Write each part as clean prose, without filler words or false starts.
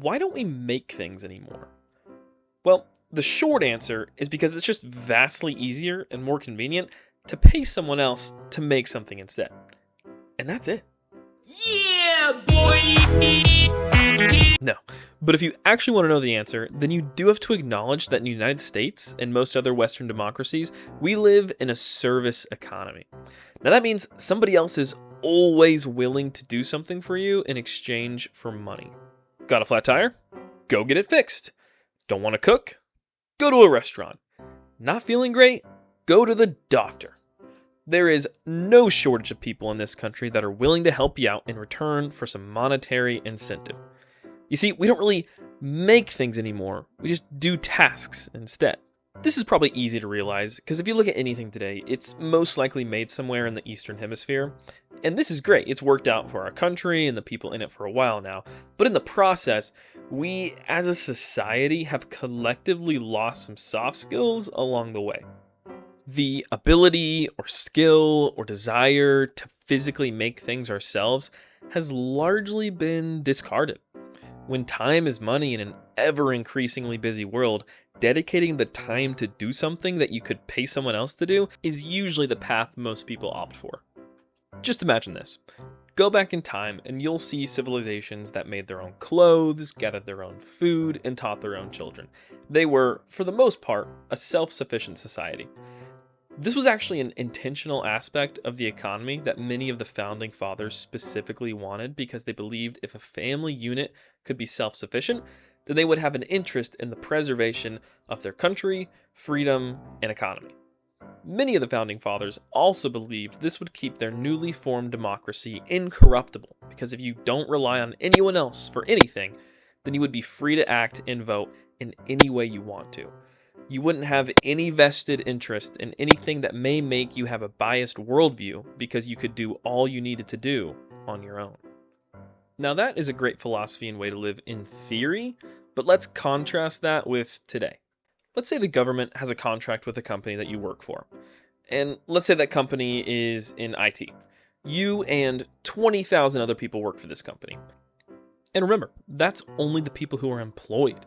why don't we make things anymore? Well, the short answer is because it's just vastly easier and more convenient to pay someone else to make something instead. And that's it. Yeah, boy! No, but if you actually want to know the answer, then you do have to acknowledge that in the United States and most other Western democracies, we live in a service economy. Now that means somebody else is always willing to do something for you in exchange for money. Got a flat tire? Go get it fixed. Don't want to cook? Go to a restaurant. Not feeling great? Go to the doctor. There is no shortage of people in this country that are willing to help you out in return for some monetary incentive. You see, we don't really make things anymore. We just do tasks instead. This is probably easy to realize because if you look at anything today, it's most likely made somewhere in the Eastern Hemisphere. And this is great. It's worked out for our country and the people in it for a while now. But in the process, we as a society have collectively lost some soft skills along the way. The ability or skill or desire to physically make things ourselves has largely been discarded. When time is money in an ever-increasingly busy world, dedicating the time to do something that you could pay someone else to do is usually the path most people opt for. Just imagine this. Go back in time and you'll see civilizations that made their own clothes, gathered their own food, and taught their own children. They were, for the most part, a self-sufficient society. This was actually an intentional aspect of the economy that many of the founding fathers specifically wanted because they believed if a family unit could be self-sufficient, then they would have an interest in the preservation of their country, freedom, and economy. Many of the founding fathers also believed this would keep their newly formed democracy incorruptible because if you don't rely on anyone else for anything, then you would be free to act and vote in any way you want to. You wouldn't have any vested interest in anything that may make you have a biased worldview because you could do all you needed to do on your own. Now that is a great philosophy and way to live in theory, but let's contrast that with today. Let's say the government has a contract with a company that you work for. And let's say that company is in IT. You and 20,000 other people work for this company. And remember, that's only the people who are employed.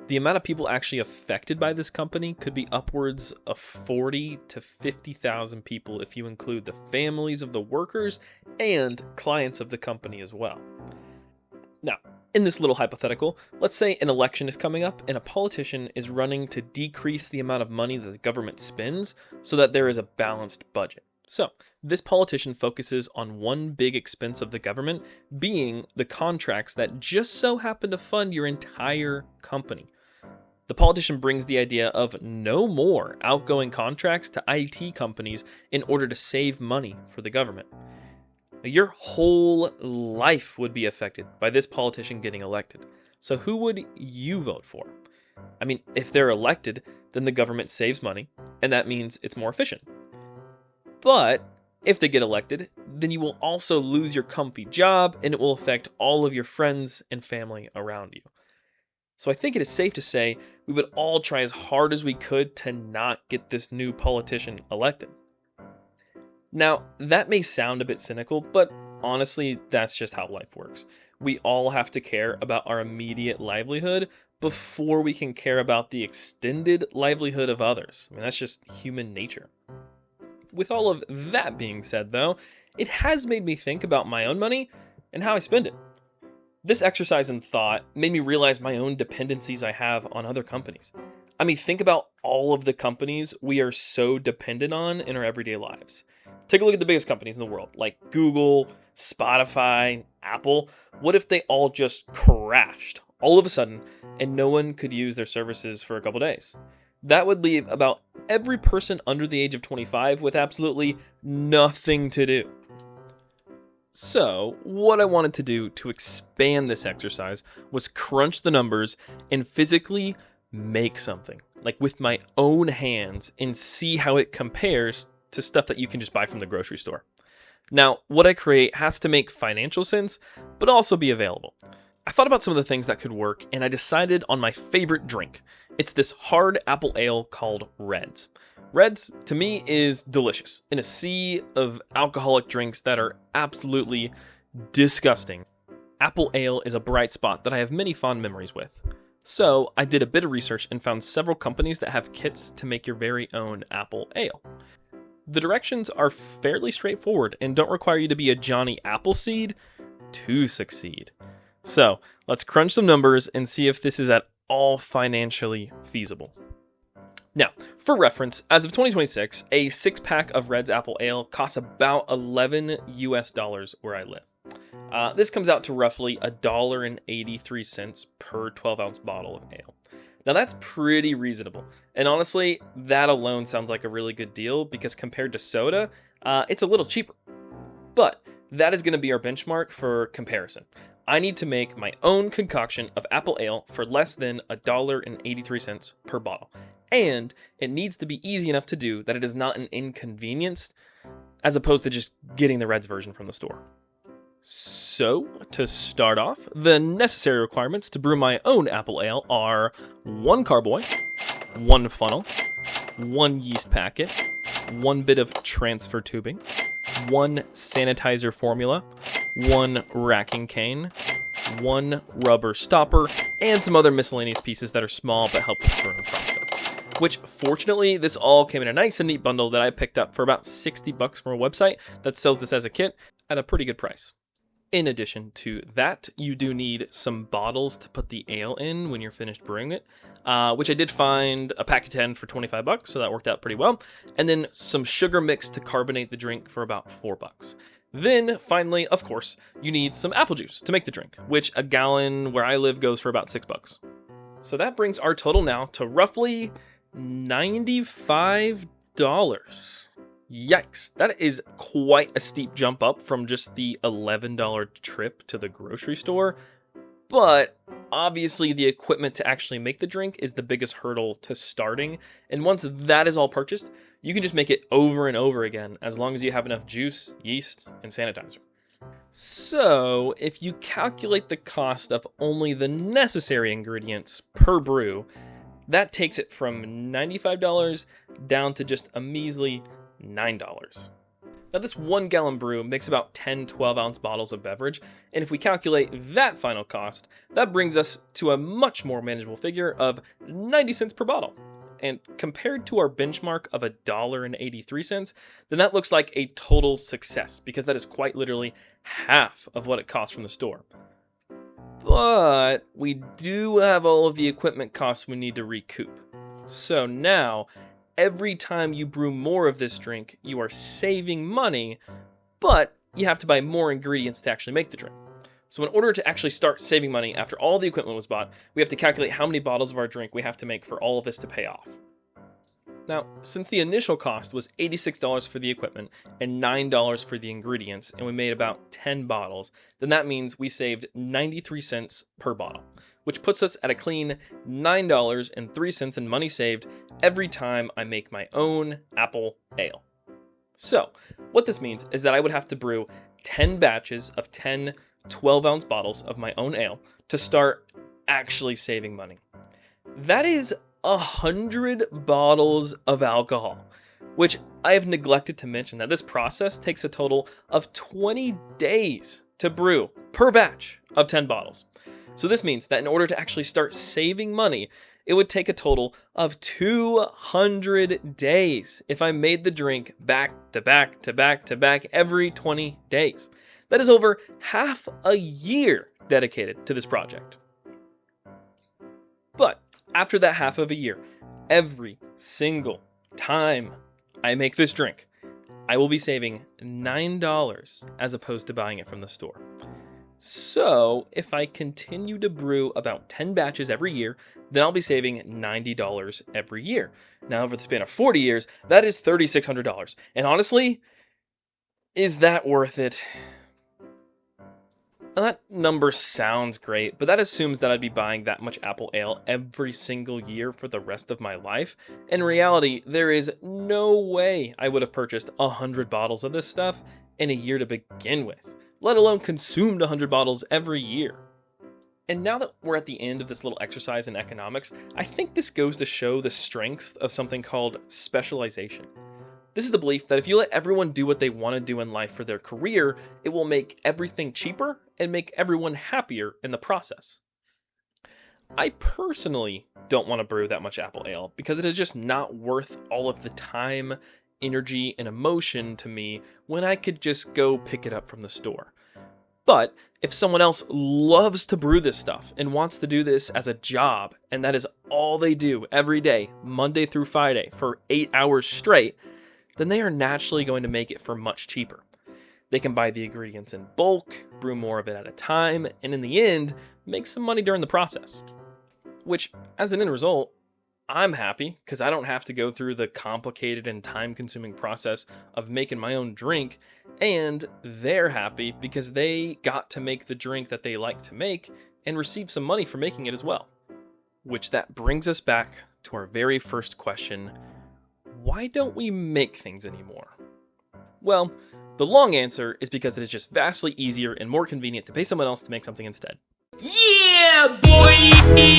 The amount of people actually affected by this company could be upwards of 40 to 50,000 people if you include the families of the workers and clients of the company as well. Now, in this little hypothetical, let's say an election is coming up and a politician is running to decrease the amount of money that the government spends so that there is a balanced budget. So, this politician focuses on one big expense of the government being the contracts that just so happen to fund your entire company. The politician brings the idea of no more outgoing contracts to IT companies in order to save money for the government. Your whole life would be affected by this politician getting elected. So who would you vote for? I mean, if they're elected, then the government saves money, and that means it's more efficient. But if they get elected, then you will also lose your comfy job, and it will affect all of your friends and family around you. So I think it is safe to say we would all try as hard as we could to not get this new politician elected. Now, that may sound a bit cynical, but honestly, that's just how life works. We all have to care about our immediate livelihood before we can care about the extended livelihood of others. I mean, that's just human nature. With all of that being said, though, it has made me think about my own money and how I spend it. This exercise in thought made me realize my own dependencies I have on other companies. I mean, think about all of the companies we are so dependent on in our everyday lives. Take a look at the biggest companies in the world, like Google, Spotify, Apple. What if they all just crashed all of a sudden and no one could use their services for a couple days? That would leave about every person under the age of 25 with absolutely nothing to do. So, what I wanted to do to expand this exercise was crunch the numbers and physically make something, like with my own hands, and see how it compares to stuff that you can just buy from the grocery store. Now, what I create has to make financial sense, but also be available. I thought about some of the things that could work, and I decided on my favorite drink. It's this hard apple ale called Reds. Reds, to me, is delicious in a sea of alcoholic drinks that are absolutely disgusting. apple ale is a bright spot that I have many fond memories with. So I did a bit of research and found several companies that have kits to make your very own apple ale. The directions are fairly straightforward and don't require you to be a Johnny Appleseed to succeed. So let's crunch some numbers and see if this is at all financially feasible. Now, for reference, as of 2026, a 6-pack of Red's Apple Ale costs about $11 US where I live. This comes out to roughly $1.83 per 12-ounce bottle of ale. Now that's pretty reasonable, and honestly, that alone sounds like a really good deal because compared to soda, it's a little cheaper. But that is going to be our benchmark for comparison. I need to make my own concoction of apple ale for less than $1.83 per bottle. And it needs to be easy enough to do that it is not an inconvenience, as opposed to just getting the Reds version from the store. So, to start off, the necessary requirements to brew my own apple ale are 1 carboy, 1 funnel, 1 yeast packet, 1 bit of transfer tubing, 1 sanitizer formula, 1 racking cane, 1 rubber stopper, and some other miscellaneous pieces that are small but help with the brewing process. Which, fortunately, this all came in a nice and neat bundle that I picked up for about $60 from a website that sells this as a kit at a pretty good price. In addition to that, you do need some bottles to put the ale in when you're finished brewing it, which I did find a pack of 10 for $25, so that worked out pretty well. And then some sugar mix to carbonate the drink for about $4. Then, finally, of course, you need some apple juice to make the drink, which a gallon where I live goes for about $6. So that brings our total now to roughly $95. Yikes, that is quite a steep jump up from just the $11 trip to the grocery store. But obviously the equipment to actually make the drink is the biggest hurdle to starting. And once that is all purchased, you can just make it over and over again as long as you have enough juice, yeast, and sanitizer. So if you calculate the cost of only the necessary ingredients per brew, that takes it from $95 down to just a measly $9. Now this 1 gallon brew makes about 10 12-ounce bottles of beverage, and if we calculate that final cost, that brings us to a much more manageable figure of 90 cents per bottle. And compared to our benchmark of $1.83, then that looks like a total success, because that is quite literally half of what it costs from the store. But we do have all of the equipment costs we need to recoup. So now, every time you brew more of this drink, you are saving money, but you have to buy more ingredients to actually make the drink. So in order to actually start saving money after all the equipment was bought, we have to calculate how many bottles of our drink we have to make for all of this to pay off. Now, since the initial cost was $86 for the equipment and $9 for the ingredients, and we made about 10 bottles, then that means we saved 93 cents per bottle, which puts us at a clean $9.03 in money saved every time I make my own apple ale. So, what this means is that I would have to brew 10 batches of 10 12-ounce bottles of my own ale to start actually saving money. That is 100 bottles of alcohol, which I have neglected to mention that this process takes a total of 20 days to brew per batch of 10 bottles. So this means that in order to actually start saving money, it would take a total of 200 days if I made the drink back to back to back to back every 20 days. That is over half a year dedicated to this project. But after that half of a year, every single time I make this drink, I will be saving $9 as opposed to buying it from the store. So if I continue to brew about 10 batches every year, then I'll be saving $90 every year. Now, over the span of 40 years, that is $3,600. And honestly, is that worth it? Now, that number sounds great, but that assumes that I'd be buying that much apple ale every single year for the rest of my life. In reality, there is no way I would have purchased 100 bottles of this stuff in a year to begin with, let alone consumed 100 bottles every year. And now that we're at the end of this little exercise in economics, I think this goes to show the strengths of something called specialization. This is the belief that if you let everyone do what they want to do in life for their career, it will make everything cheaper and make everyone happier in the process. I personally don't want to brew that much apple ale because it is just not worth all of the time, energy, and emotion to me when I could just go pick it up from the store. But if someone else loves to brew this stuff and wants to do this as a job, and that is all they do every day, Monday through Friday, for 8 hours straight, then they are naturally going to make it for much cheaper. They can buy the ingredients in bulk, brew more of it at a time, and in the end, make some money during the process. Which, as an end result, I'm happy because I don't have to go through the complicated and time-consuming process of making my own drink, and they're happy because they got to make the drink that they like to make and receive some money for making it as well. Which that brings us back to our very first question: why don't we make things anymore? Well, the long answer is because it is just vastly easier and more convenient to pay someone else to make something instead. Yeah, boy!